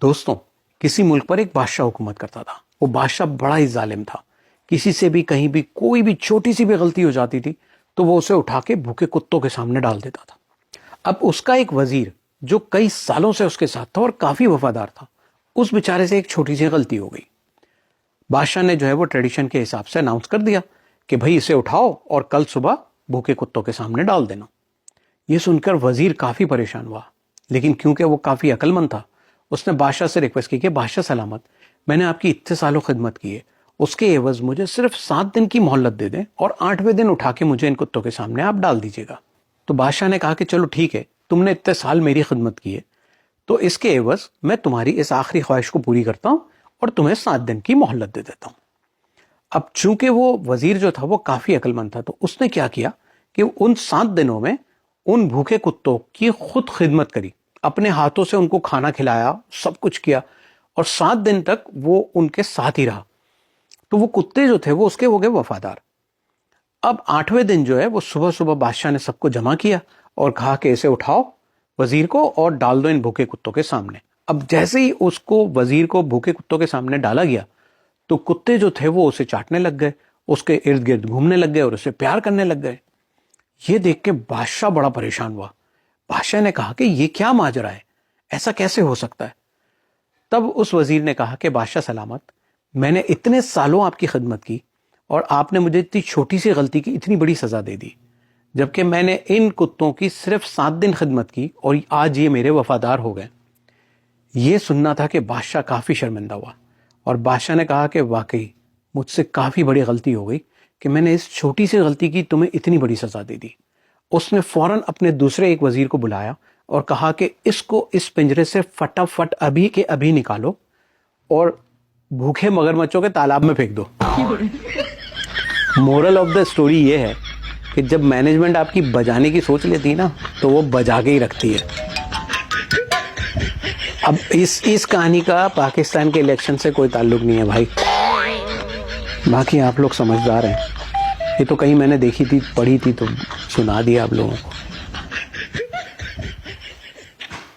دوستوں کسی ملک پر ایک بادشاہ حکومت کرتا تھا. وہ بادشاہ بڑا ہی ظالم تھا. کسی سے بھی کہیں بھی کوئی بھی چھوٹی سی بھی غلطی ہو جاتی تھی تو وہ اسے اٹھا کے بھوکے کتوں کے سامنے ڈال دیتا تھا. اب اس کا ایک وزیر جو کئی سالوں سے اس کے ساتھ تھا اور کافی وفادار تھا, اس بیچارے سے ایک چھوٹی سی غلطی ہو گئی. بادشاہ نے جو ہے وہ ٹریڈیشن کے حساب سے اناؤنس کر دیا کہ بھائی اسے اٹھاؤ اور کل صبح بھوکے کتوں کے سامنے ڈال دینا. یہ سن کر وزیر کافی پریشان ہوا, لیکن کیونکہ وہ کافی عقل مند تھا اس نے بادشاہ سے ریکویسٹ کی کہ بادشاہ سلامت, میں نے آپ کی اتنے سالوں خدمت کی ہے, اس کے عوض مجھے صرف 7 دن کی مہلت دے دیں اور 8ویں دن اٹھا کے مجھے ان کتوں کے سامنے آپ ڈال دیجیے گا. تو بادشاہ نے کہا کہ چلو ٹھیک ہے, تم نے اتنے سال میری خدمت کی ہے تو اس کے عوض میں تمہاری اس آخری خواہش کو پوری کرتا ہوں اور تمہیں 7 دن کی مہلت دے دیتا ہوں. اب چونکہ وہ وزیر جو تھا وہ کافی عقل مند تھا تو اس نے کیا کیا کہ ان 7 دنوں میں ان بھوکے کتوں کی خود خدمت کری, اپنے ہاتھوں سے ان کو کھانا کھلایا, سب کچھ کیا اور 7 دن تک وہ ان کے ساتھ ہی رہا. تو وہ کتے جو تھے وہ اس کے ہو گئے وفادار. اب 8ویں دن جو ہے وہ صبح صبح بادشاہ نے سب کو جمع کیا اور کہا کہ اسے اٹھاؤ وزیر کو اور ڈال دو ان بھوکے کتوں کے سامنے. اب جیسے ہی اس کو وزیر کو بھوکے کتوں کے سامنے ڈالا گیا تو کتے جو تھے وہ اسے چاٹنے لگ گئے, اس کے ارد گرد گھومنے لگ گئے اور اسے پیار کرنے لگ گئے. یہ دیکھ کے بادشاہ بڑا پریشان ہوا. بادشاہ نے کہا کہ یہ کیا ماجرا ہے, ایسا کیسے ہو سکتا ہے؟ تب اس وزیر نے کہا کہ بادشاہ سلامت, میں نے اتنے سالوں آپ کی خدمت کی اور آپ نے مجھے اتنی چھوٹی سی غلطی کی اتنی بڑی سزا دے دی, جبکہ میں نے ان کتوں کی صرف 7 دن خدمت کی اور آج یہ میرے وفادار ہو گئے. یہ سننا تھا کہ بادشاہ کافی شرمندہ ہوا اور بادشاہ نے کہا کہ واقعی مجھ سے کافی بڑی غلطی ہو گئی کہ میں نے اس چھوٹی سی غلطی کی تمہیں اتنی بڑی سزا دے دی. اس نے فوراً اپنے دوسرے ایک وزیر کو بلایا اور کہا کہ اس کو اس پنجرے سے فٹافٹ ابھی کے ابھی نکالو اور بھوکے مگرمچھوں کے تالاب میں پھینک دو. مورل آف دا اسٹوری یہ ہے کہ جب مینجمنٹ آپ کی بجانے کی سوچ لیتی ہے نا تو وہ بجا کے ہی رکھتی ہے. اب اس کہانی کا پاکستان کے الیکشن سے کوئی تعلق نہیں ہے بھائی, باقی آپ لوگ سمجھدار ہیں. یہ تو کہیں میں نے دیکھی تھی, پڑھی تھی تو سنا دیا آپ لوگوں کو.